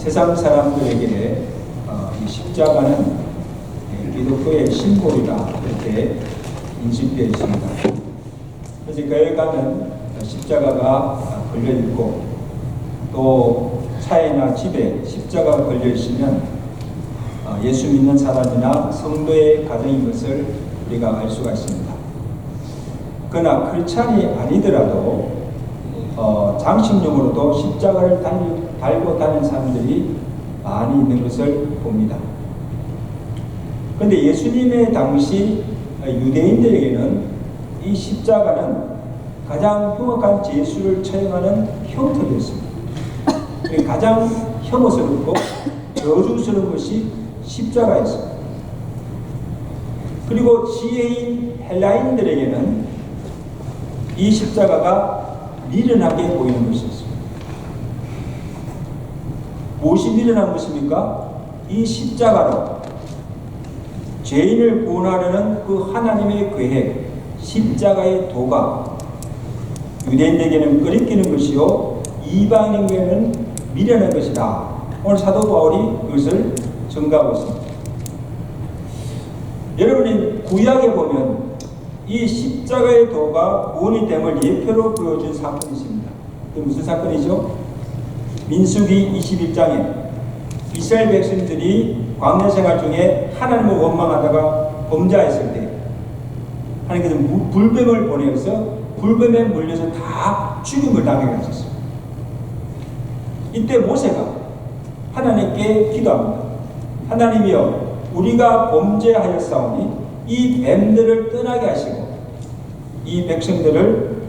세상 사람들에게 이 십자가는 기독교의 심볼이다 이렇게 인식되어 있습니다. 그래서 교회 가면 십자가가 걸려 있고 또 차에나 집에 십자가가 걸려 있으면 예수 믿는 사람이나 성도의 가정인 것을 우리가 알 수가 있습니다. 그러나 크리스찬이 아니더라도 장식용으로도 십자가를 달고 다니는 사람들이 많이 있는 것을 봅니다. 그런데 예수님의 당시 유대인들에게는 이 십자가는 가장 흉악한 죄수를 처형하는 형태였습니다. 가장 혐오스럽고 저주스러운 것이 십자가였습니다. 그리고 지혜인 헬라인들에게는 이 십자가가 미련하게 보이는 것이었습니다. 무엇이 미련한 것입니까? 이 십자가로 죄인을 구원하려는 그 하나님의 계획, 십자가의 도가 유대인에게는 끄리끼는 것이요 이방인에게는 미련한 것이다. 오늘 사도 바울이 그것을 증가하고 있습니다. 여러분이 구약에 보면 이 십자가의 도가 구원이 됨을 예표로 보여준 사건이 있습니다. 그 무슨 사건이죠? 민수기 21장에 이스라엘 백성들이 광야 생활 중에 하나님을 원망하다가 범죄했을 때 하나님께서 불뱀을 보내서 불뱀에 물려서 다 죽임을 당하게 하셨습니다. 이때 모세가 하나님께 기도합니다. 하나님이여, 우리가 범죄하였사오니 이 뱀들을 떠나게 하시고 이 백성들을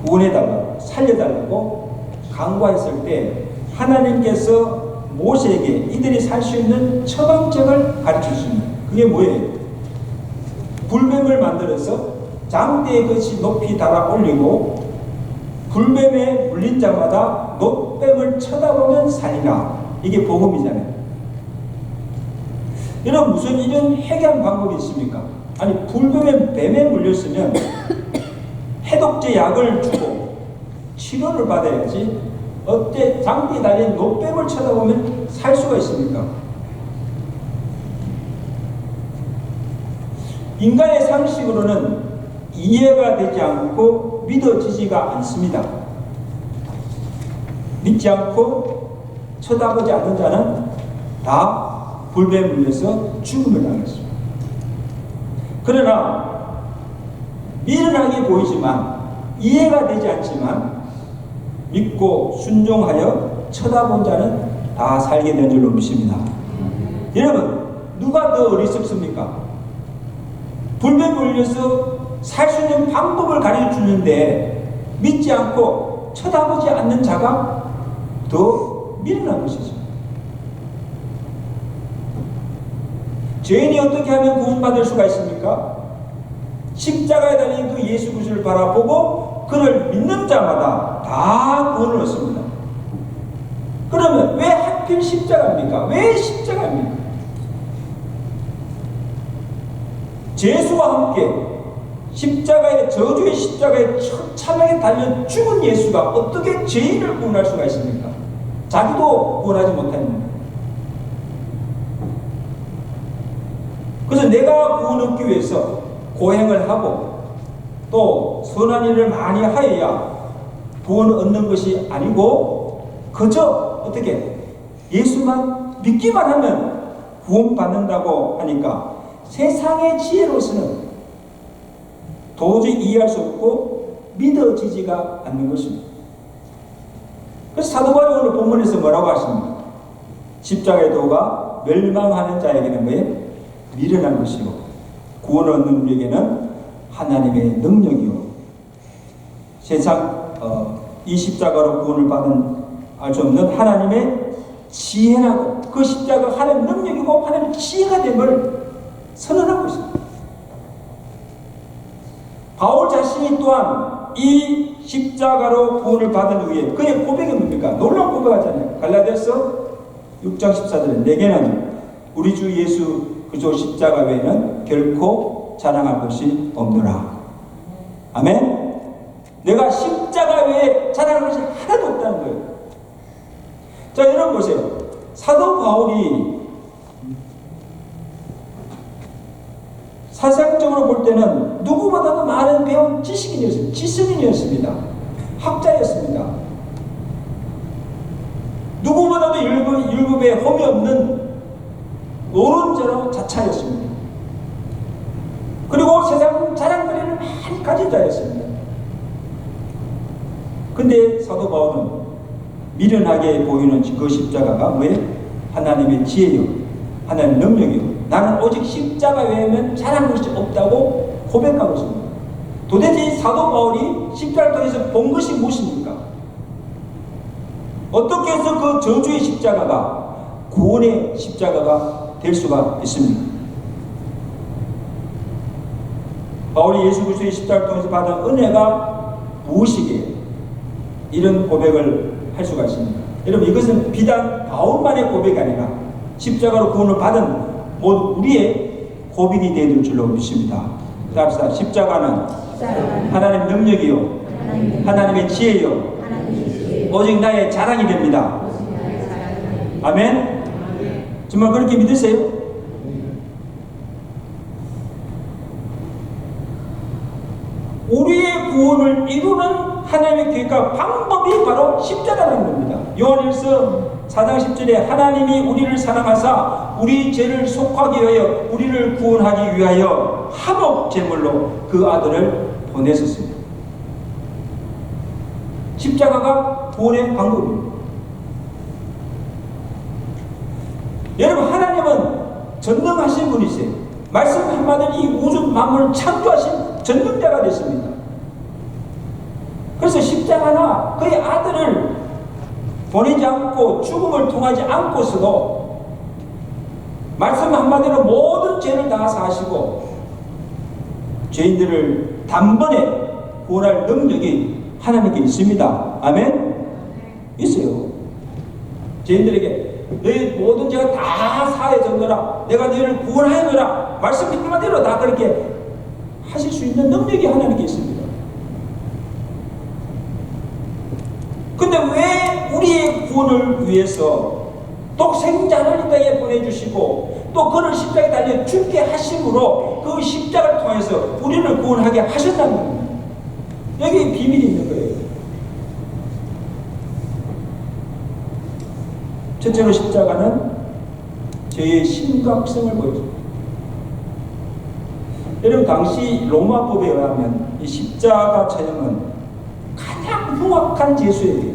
구원해달라고 살려달라고 간구했을 때 하나님께서 모세에게 이들이 살 수 있는 처방책을 가르쳐 주십니다. 그게 뭐예요? 불뱀을 만들어서 장대에 것이 높이 달아 올리고 불뱀에 물린 자마다 노뱀을 쳐다보면 살리라. 이게 복음이잖아요. 여러분, 무슨 이런 해결 방법이 있습니까? 아니, 뱀에 물렸으면 해독제 약을 주고 치료를 받아야지 어때 장대에 달린 노뱀을 쳐다보면 살 수가 있습니까? 인간의 상식으로는 이해가 되지 않고 믿어지지가 않습니다. 믿지 않고 쳐다보지 않는 자는 다 불뱀에 물려서 죽음을 당했습니다. 그러나 미련하게 보이지만 이해가 되지 않지만 믿고 순종하여 쳐다본 자는 다 살게 된 줄로 믿습니다. 여러분, 누가 더 어리석습니까? 불뱀에 물려서 살 수 있는 방법을 가르쳐 주는데 믿지 않고 쳐다보지 않는 자가 더 미련한 것이죠. 죄인이 어떻게 하면 구원받을 수가 있습니까? 십자가에 달린 그 예수 그리스도를 바라보고 그를 믿는 자마다 다 구원을 얻습니다. 그러면 왜 하필 십자가입니까? 왜 십자가입니까? 예수와 함께 십자가의 저주의 십자가에 처참하게 달려 죽은 예수가 어떻게 죄인을 구원할 수가 있습니까? 자기도 구원하지 못했는데. 그래서 내가 구원 얻기 위해서 고행을 하고 또 선한 일을 많이 하여야 구원을 얻는 것이 아니고 그저 어떻게 예수만 믿기만 하면 구원받는다고 하니까 세상의 지혜로서는 도저히 이해할 수 없고 믿어지지가 않는 것입니다. 그래서 사도 바울이 오늘 본문에서 뭐라고 하십니까? 십자가의 도가 멸망하는 자에게는 뭐예요? 미련한 것이고 구원을 얻는 우리에게는 하나님의 능력이요 세상 이 십자가로 구원을 받은 알 수 없는 하나님의 지혜라고 그 십자가 하나님의 능력이고 하나님의 지혜가 됨을 선언하고 있습니다. 바울 자신이 또한 이 십자가로 구원을 받은 후에 그의 고백이 뭡니까? 놀라운 고백하잖아요. 갈라디아서 6장 14절에 내게는 우리 주 예수 그리스도 십자가 외에는 결코 자랑할 것이 없노라. 아멘. 내가 십자가 외에 자랑할 것이 하나도 없다는 거예요. 자, 여러분 보세요. 사도 바울이 사상적으로 볼 때는 누구보다도 많은 배운 지식인이었습니다. 지성인이었습니다. 학자였습니다. 누구보다도 율법에 험이 없는 노론자로 자차였습니다. 그리고 세상 자랑거리를 많이 가진 자였습니다. 근데 사도 바울은 미련하게 보이는 그 십자가가 왜? 하나님의 지혜요, 하나님의 능력이요, 나는 오직 십자가 외에는 잘한 것이 없다고 고백하고 있습니다. 도대체 사도 바울이 십자가를 통해서 본 것이 무엇입니까? 어떻게 해서 그 저주의 십자가가 구원의 십자가가 될 수가 있습니까? 바울이 예수 그리스도의 십자가를 통해서 받은 은혜가 무엇이기에 이런 고백을 할 수가 있습니다. 여러분, 이것은 비단 바울만의 고백이 아니라 십자가로 구원을 받은 모든 우리의 고백이 되어야 될 줄로 믿습니다. 따라서 십자가는 하나님의 능력이요, 하나님의 지혜요, 오직 나의 자랑이 됩니다. 아멘? 정말 그렇게 믿으세요? 우리의 구원을 이루는 하나님의 계획과 방법이 바로 십자가라는 겁니다. 요한일서 4장 10절에 하나님이 우리를 사랑하사 우리 죄를 속하기 위하여 우리를 구원하기 위하여 한옥 제물로 그 아들을 보내셨습니다. 십자가가 구원의 방법입니다. 여러분, 하나님은 전능하신 분이세요. 말씀 한마디로 이 우주 만물을 창조하신 전능자가 됐습니다. 그래서 십자가나 그의 아들을 보내지 않고 죽음을 통하지 않고서도 말씀 한마디로 모든 죄를 다 사하시고 죄인들을 단번에 구원할 능력이 하나님께 있습니다. 아멘? 있어요. 죄인들에게 너희 모든 죄가 다 사해졌노라, 내가 너희를 구원하였노라, 말씀 한마디로 다 그렇게 하실 수 있는 능력이 하나님께 있습니다. 근데 왜 우리의 구원을 위해서 독생자를 이 땅에 보내주시고 또 그를 십자가에 달려 죽게 하심으로 그 십자가를 통해서 우리를 구원하게 하셨다는 겁니다. 여기에 비밀이 있는 거예요. 첫째로 십자가는 죄의 심각성을 보여줍니다. 여러분, 당시 로마법에 의하면 이 십자가 처형은 가장 흉악한 죄수에게,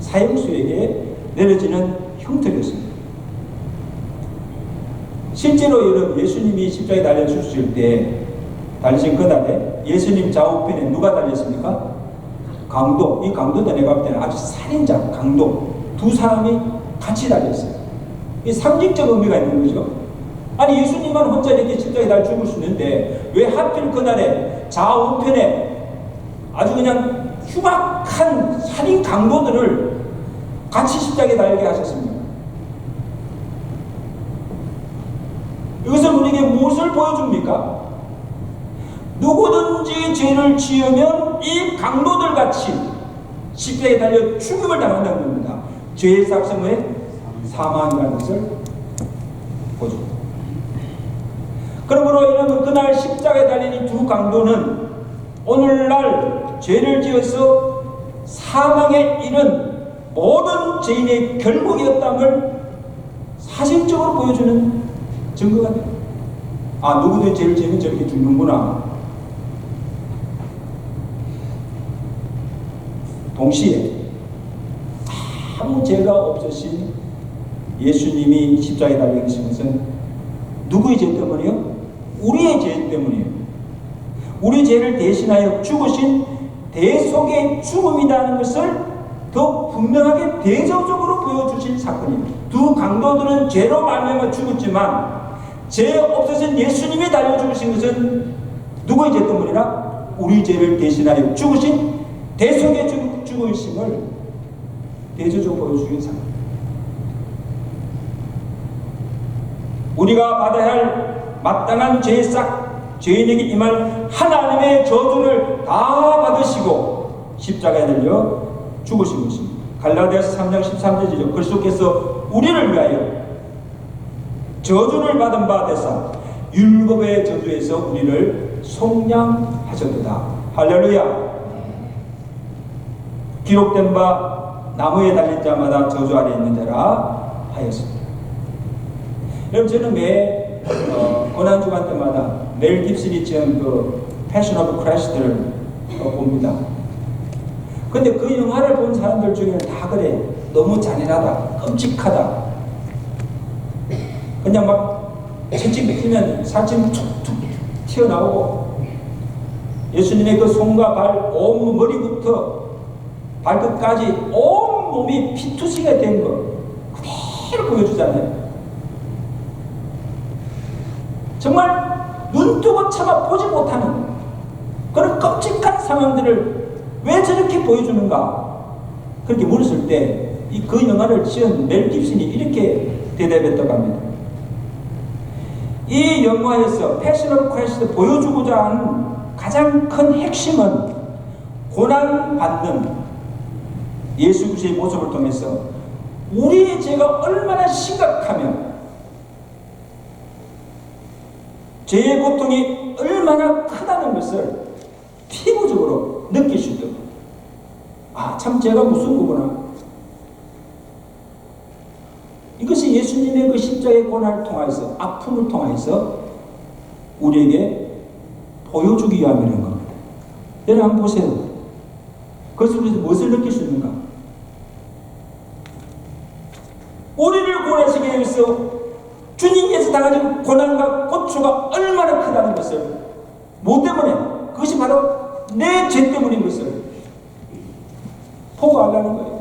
사형수에게 내려지는 형태였습니다. 실제로 여러분, 예수님이 십자가에 달려 죽으실 때 달리신 그날에 예수님 좌우편에 누가 달렸습니까? 강도. 이 강도도 내가 볼 때는 아주 살인자, 강도 두 사람이 같이 달렸어요. 이 상징적 의미가 있는 거죠. 아니, 예수님은 혼자 이렇게 십자가에 달려 죽을 수 있는데 왜 하필 그날에 좌우편에 아주 그냥 흉악한 살인 강도들을 같이 십자가에 달리게 하셨습니다. 이것은 우리에게 무엇을 보여줍니까? 누구든지 죄를 지으면 이 강도들 같이 십자가에 달려 죽음을 당한다는 겁니다. 죄의 삭성은 사망이라는 것을 보여줍니다. 그러므로 여러분, 그날 십자가에 달린 이 두 강도는 오늘날 죄를 지어서 사망에 이른 모든 죄인의 결국이었다는 사실적으로 보여주는 증거가 됩니다. 아, 누구도 죄를 지으면 저렇게 죽는구나. 동시에 아무 죄가 없으신 예수님이 십자가에 달려 계신 것은 누구의 죄 때문이요? 우리의 죄 때문이에요. 우리 죄를 대신하여 죽으신 대속의 죽음이라는 것을 더 분명하게 대조적으로 보여주신 사건입니다. 두 강도들은 죄로 말미암아 죽었지만 죄 없으신 예수님이 달려 죽으신 것은 누구의 죄 때문이라? 우리 죄를 대신하여 죽으신 대속의 죽으심을 대조적으로 보여주신 사건입니다. 우리가 받아야 할 마땅한 죄싹, 죄인에게 임할 하나님의 저주를 다 받으시고 십자가에 달려 죽으신 것입니다. 갈라디아서 3장 13절이죠. 그리스도께서 우리를 위하여 저주를 받은 바 되사 율법의 저주에서 우리를 속량하셨도다. 할렐루야. 기록된 바 나무에 달린 자마다 저주 아래 있는 자라 하였습니다. 여러분, 저는 매 고난주간 때마다 멜 깁슨이 지은 그 패션 오브 크라이스트를 봅니다. 근데 그 영화를 본 사람들 중에는 다 그래. 너무 잔인하다, 끔찍하다. 그냥 막 채찍 met으면 살찜 툭툭 튀어나오고, 예수님의 그 손과 발, 온 머리부터 발끝까지 온 몸이 피투성이가 된 거 그대로 보여주잖아요. 정말 눈뜨고 차마 보지 못하는 그런 끔찍한 상황들을 왜 저렇게 보여주는가? 그렇게 물었을 때 그 영화를 지은 멜 깁슨이 이렇게 대답했다고 합니다. 이 영화에서 패션 오브 크라이스트 보여주고자 하는 가장 큰 핵심은 고난받는 예수 그리스도의 모습을 통해서 우리의 죄가 얼마나 심각하며 죄의 고통이 얼마나 크다는 것을 피부적으로 느낄 수 있도록, 아, 참 죄가 무슨 거구나. 이것이 예수님의 그 십자가의 고난을 통하여서, 아픔을 통하여서 우리에게 보여주기 위함이라는 겁니다. 여러분 한번 보세요. 그것을 우리가 무엇을 느낄 수 있는가? 우리를 구원하시기 위해서 주님께서 당하신 고난과 고초가 얼마나 크다는 것을, 뭐 때문에? 그것이 바로 내 죄 때문인 것을 포고하려는 거예요.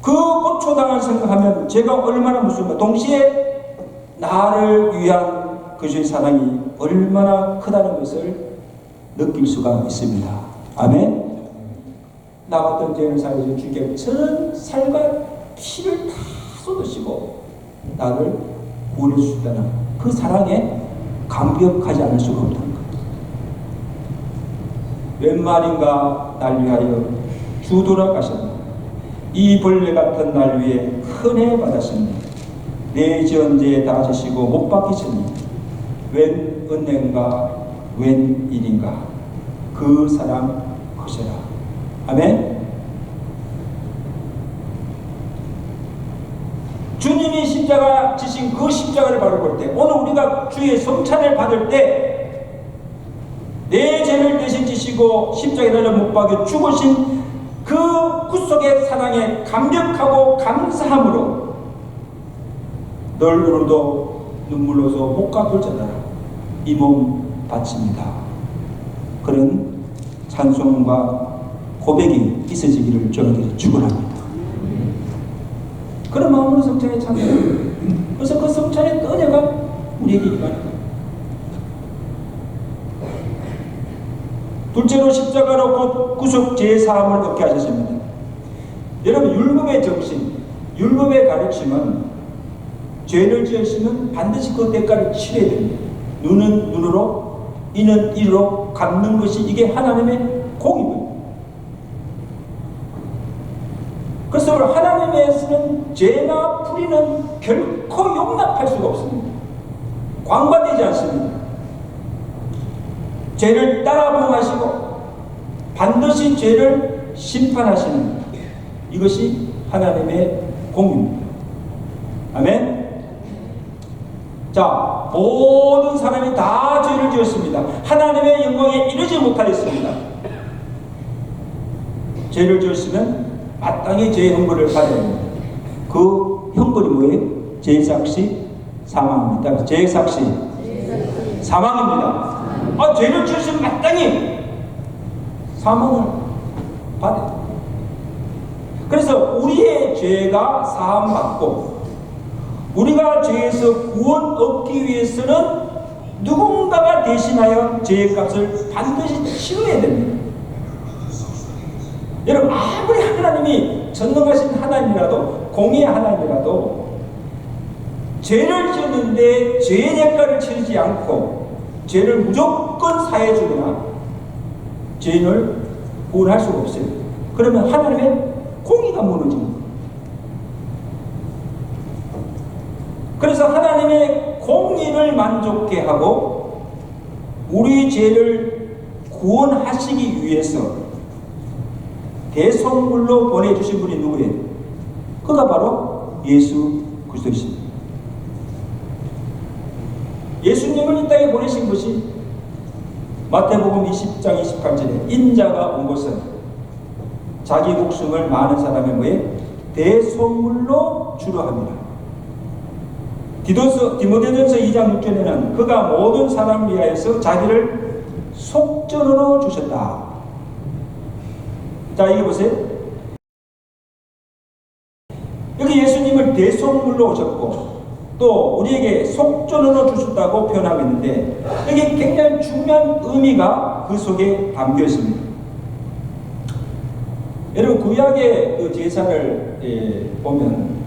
그 고초당을 생각하면 죄가 얼마나 무서운가. 동시에 나를 위한 그 주의 사랑이 얼마나 크다는 것을 느낄 수가 있습니다. 아멘. 나 같은 죄인을 살려서 주께 전 살과 피를 다 쏟으시고 나를 구원해 주셨다는 그 사랑에 감격하지 않을 수가 없다는 것. 웬 말인가 날 위하여 주 돌아가셨다. 이 벌레 같은 날 위에 큰애 받았으니 내 전제에 다 지시고 못 박히시니 웬 은행가 웬 일인가 그 사람 것이라. 아멘. 주님이 십자가 지신 그 십자가를 바라볼 때, 오늘 우리가 주의 성찬을 받을 때 내 죄를 대신 지시고 십자가에 달려 못 박여 죽으신 그 구속의 사랑에 감격하고 감사함으로 널 오늘도 눈물로서 못 갚을 자들아 이 몸 바칩니다. 그런 찬송과 고백이 있어지기를 저에게 축원합니다. 그런 마음으로 성찬에 참여해요. 그래서 그 성찬의 은혜가 우리에게 임하는. 둘째로 십자가로 곧 구속 제사함을 얻게 하셨습니다. 여러분, 율법의 정신, 율법의 가르침은 죄를 지었으면 반드시 그 대가를 치러야 됩니다. 눈은 눈으로, 이는 이로 갚는 것이 이게 하나님의 공입니다. 그래서 하나님에서는 죄나 불의는 결코 용납할 수가 없습니다. 관과되지 않습니다. 죄를 따라 부응하시고 반드시 죄를 심판하시는 이것이 하나님의 공입니다. 아멘. 자, 모든 사람이 다 죄를 지었습니다. 하나님의 영광에 이르지 못하였습니다. 죄를 지었으면 마땅히 죄의 형벌을 받아야 합니다. 그 형벌이 뭐예요? 죄삭시 사망입니다. 죄삭시 사망입니다. 아, 죄를 지었으면 마땅히 사망을 받아야 됩니다. 그래서 우리의 죄가 사함받고 우리가 죄에서 구원 얻기 위해서는 누군가가 대신하여 죄의 값을 반드시 치러야 됩니다. 여러분, 아무리 하나님이 전능하신 하나님이라도, 공의의 하나님이라도 죄를 지었는데 죄의 대가를 치르지 않고 죄를 무조건 사해 주거나 죄인을 구원할 수가 없어요. 그러면 하나님의 공의가 무너집니다. 그래서 하나님의 공의를 만족케 하고 우리 죄를 구원하시기 위해서 대속물로 보내주신 분이 누구예요? 그가 바로 예수 그리스도이십니다. 예수님을 이 땅에 보내신 것이 마태복음 20장 28절에 인자가 온 것은 자기 목숨을 많은 사람의 뭐에 대속물로 주려 합니다. 디모데전서 2장 6절에는 그가 모든 사람을 위하여서 자기를 속전으로 주셨다. 자, 이게 보세요. 여기 예수님을 대속물로 오셨고 또 우리에게 속전으로 주셨다고 표현하고 있는데 여기 굉장히 중요한 의미가 그 속에 담겨 있습니다. 여러분 구약의 그 제사를 보면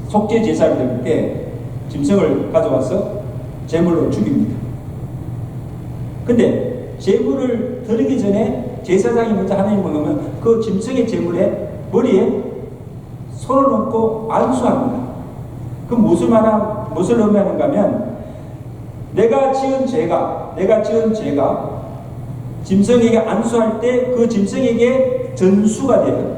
속죄 제사를 드릴 때 짐승을 가져와서 제물로 죽입니다. 근데 제물을 드리기 전에 제사장이 먼저 하나님 보면 그 짐승의 제물에 머리에 손을 얹고 안수합니다. 그 무엇을 의미하는가 하면 내가 지은 죄가 짐승에게 안수할 때 그 짐승에게 전수가 돼요.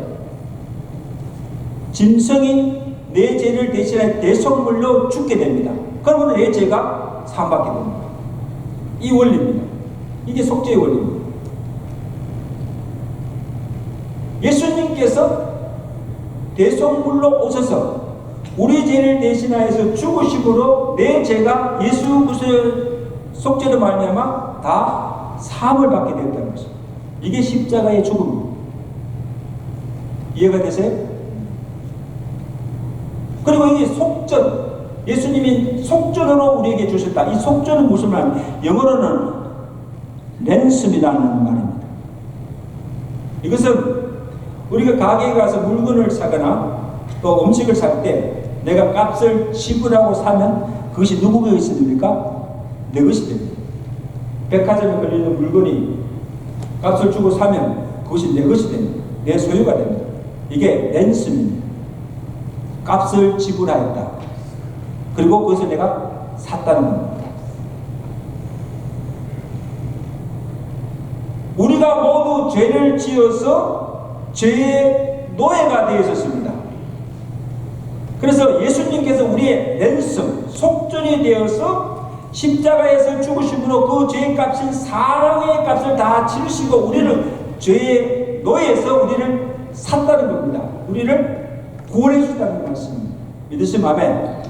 짐승이 내 죄를 대신할 대속물로 죽게 됩니다. 그러면 내 죄가 사함받게 됩니다. 이 원리입니다. 이게 속죄의 원리입니다. 예수님께서 대속물로 오셔서 우리 죄를 대신하여서 죽으심으로 내 죄가 예수 그리스도의 속죄로 말미암아 다 사함을 받게 되었다는 것입니다. 이게 십자가의 죽음입니다. 이해가 되세요? 그리고 이 속전, 예수님이 속전으로 우리에게 주셨다. 이 속전은 무슨 말이냐? 영어로는 랜섬이라는 말입니다. 이것은 우리가 가게에 가서 물건을 사거나 또 음식을 살 때 내가 값을 지불하고 사면 그것이 누구의 것이 됩니까? 내 것이 됩니다. 백화점에 걸리는 물건이 값을 주고 사면 그것이 내 것이 됩니다. 내 소유가 됩니다. 이게 랜섬입니다. 값을 지불하였다. 그리고 그것을 내가 샀다는 겁니다. 우리가 모두 죄를 지어서 죄의 노예가 되어 있었습니다. 그래서 예수님께서 우리의 랜섬, 속전이 되어서 십자가에서 죽으심으로 그 죄의 값인 사랑의 값을 다 치르시고 우리를 죄의 노예에서 우리를 샀다는 겁니다. 우리를 구원해 주셨다는 말씀입니다. 믿으시면 아멘.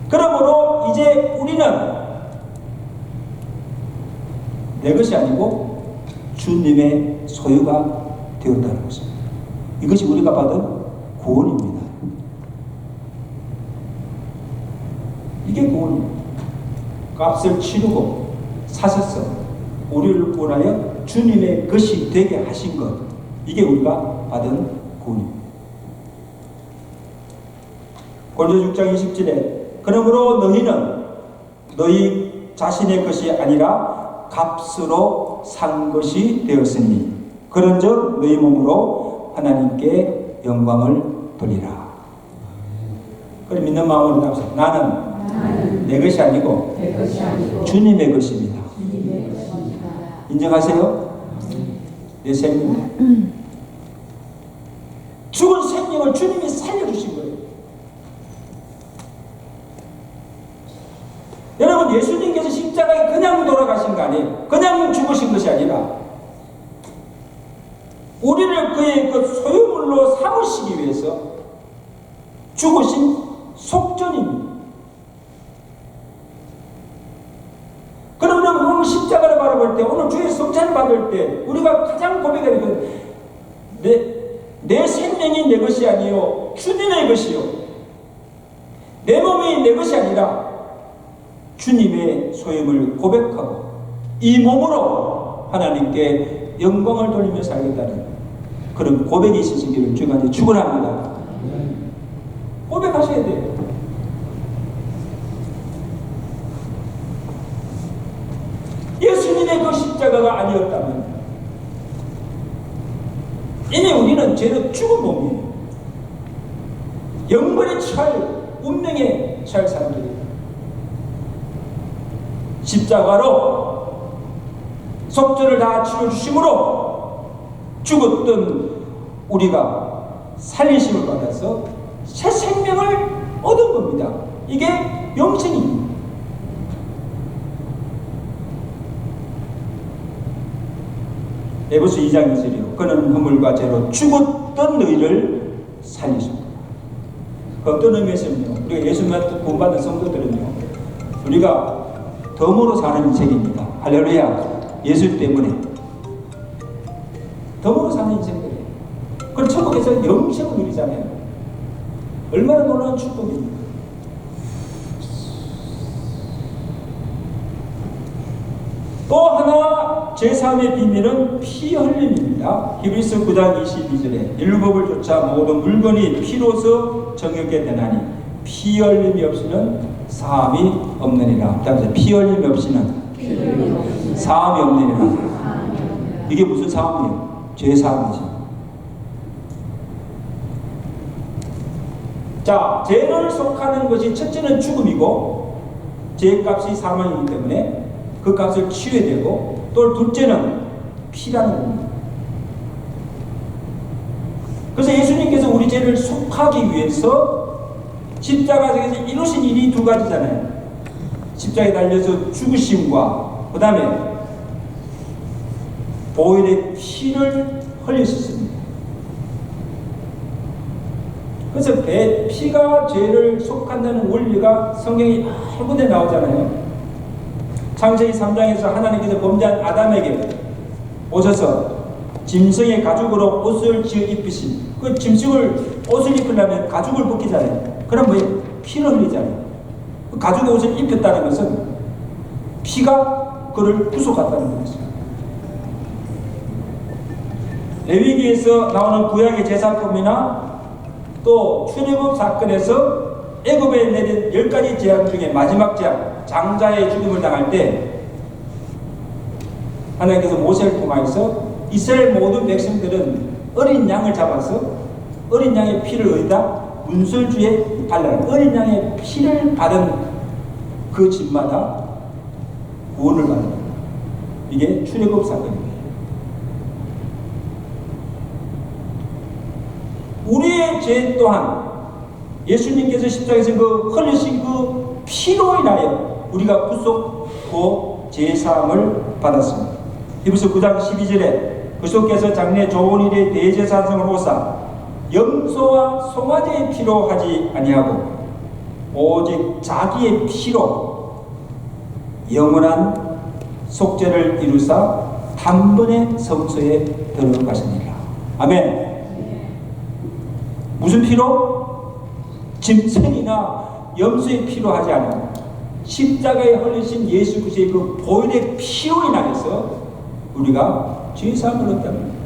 그러므로 이제 우리는 내 것이 아니고 주님의 소유가 되었다는 것입니다. 이것이 우리가 받은 구원입니다. 이게 구원입니다. 값을 치르고 사셔서 우리를 구원하여 주님의 것이 되게 하신 것, 이게 우리가 받은 구원입니다. 고린도서 6장 20절에 그러므로 너희는 너희 자신의 것이 아니라 값으로 산 것이 되었으니 그런즉 너희 몸으로 하나님께 영광을 돌리라. 그럼 믿는 마음으로 답합시다. 나는 내 것이 아니고 주님의 것입니다. 인정하세요? 내 생명. 죽은 생명을 주님이 살려주신 거예요. 여러분, 예수님께서 십자가에 그냥 돌아가신 거 아니에요. 그냥 죽으신 것이 아니라 우리를 그의 그 소유물로 삼으시기 위해서 죽으신 속전입니다. 그러면 오늘 십자가를 바라볼 때, 오늘 주의 성찬을 받을 때 우리가 가장 고백해야 되는 내 생명이 내 것이 아니요 주님의 것이요, 내 몸이 내 것이 아니라 주님의 소임을 고백하고 이 몸으로 하나님께 영광을 돌리며 살겠다는 그런 고백이 있으시기를 주님한테 축원합니다. 고백하셔야 돼요. 예수님의 그 십자가가 아니었다면 이미 우리는 죄로 죽은 몸이에요. 영벌에 처할, 운명에 처할 사람들이에요. 십자가로 속죄를 다 치러주심으로 죽었던 우리가 살리심을 받아서 새 생명을 얻은 겁니다. 이게 영생입니다. 에베소 2장 2절이요. 그는 허물과 죄로 죽었던 너희를 살리십니다. 그 어떤 의미에서는요, 우리가 예수님한테 구원받은 성도들은요, 우리가 덤으로 사는 인생입니다. 할렐루야. 예수 때문에 덤으로 사는 인생들이에요. 그럼 천국에서 영생을 누리잖아요. 얼마나 놀라운 축복입니까? 또 하나 제3의 비밀은 피 흘림입니다. 히브리서 9장 22절에 율법을 쫓아 모든 물건이 피로서 정욕게 되나니 피 흘림이 없이는 사함이 없느니라. 다음에 피 흘림이 없이는 사함이 없느니라. 이게 무슨 사함이에요? 죄 사함이죠. 자, 죄를 속하는 것이 첫째는 죽음이고 죄값이 사망이기 때문에 그 값을 치러야 되고, 또 둘째는 피라는 겁니다. 그래서 예수님께서 우리 죄를 속하기 위해서 십자가에서 이루신 일이 두 가지잖아요. 십자가에 달려서 죽으심과 그 다음에 보혈의 피를 흘리셨습니다. 그래서 피가 죄를 속한다는 원리가 성경에 여러 군데 나오잖아요. 창세기 3장에서 하나님께서 범죄한 아담에게 오셔서 짐승의 가죽으로 옷을 지어 입히신, 그 짐승을 옷을 입히려면 가죽을 벗기잖아요. 그럼 뭐예요? 피를 흘리잖아요. 그 가죽의 옷을 입혔다는 것은 피가 그를 구속했다는 것입니다. 레위기에서 나오는 구약의 제사법이나 또 출애굽 사건에서 애굽에 내린 10가지 재앙 중에 마지막 재앙, 장자의 죽임을 당할 때 하나님께서 모세를 통하여서 이스라엘 모든 백성들은 어린 양을 잡아서 어린 양의 피를 어디다? 문설주에 발라라. 어린 양의 피를 받은 그 집마다 구원을 받는, 이게 출애굽 사건입니다. 우리의 죄 또한 예수님께서 십자가에서 그 흘리신 그 피로 인하여 우리가 구속고 제사함을 받았습니다. 히브리서 9장 12절에 그리스도께서 장래 좋은 일에 대제사장을 오사 염소와 송아지의 피로 하지 아니하고 오직 자기의 피로 영원한 속죄를 이루사 단번에 성소에 들어가시니라. 아멘. 무슨 피로? 짐승이나 염소의 피로 하지 않고 십자가에 흘리신 예수 그리스도의 그 보혈의 피로 인하여서 우리가 죄사함을 얻답니다.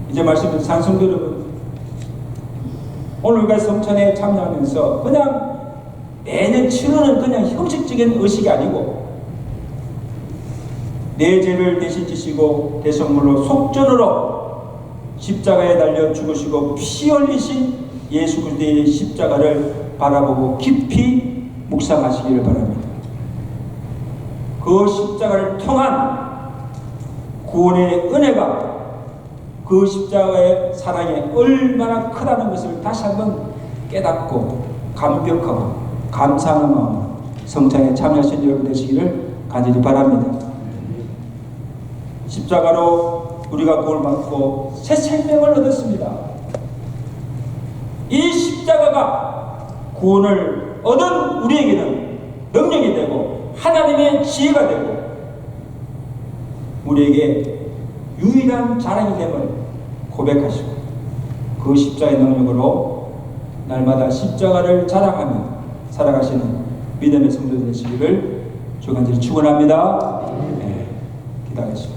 이제 말씀드린 산성도 여러분, 오늘 우리가 성찬에 참여하면서 그냥 매년 치르는 그냥 형식적인 의식이 아니고 내 죄를 대신 지시고 대성물로 속전으로 십자가에 달려 죽으시고 피 흘리신 예수 그리스도의 십자가를 바라보고 깊이 묵상하시기를 바랍니다. 그 십자가를 통한 구원의 은혜가 그 십자가의 사랑이 얼마나 크다는 것을 다시 한번 깨닫고 감격하고 감사하는 마음으로 성찬에 참여하신 여러분 되시기를 간절히 바랍니다. 십자가로 우리가 구원을 받고 새 생명을 얻었습니다. 이 십자가가 구원을 얻은 우리에게는 능력이 되고 하나님의 지혜가 되고 우리에게 유일한 자랑이 됨을 고백하시고 그 십자가의 능력으로 날마다 십자가를 자랑하며 살아가시는 믿음의 성도 되시기를 주 간절히 축원합니다. 네, 기도하겠습니다.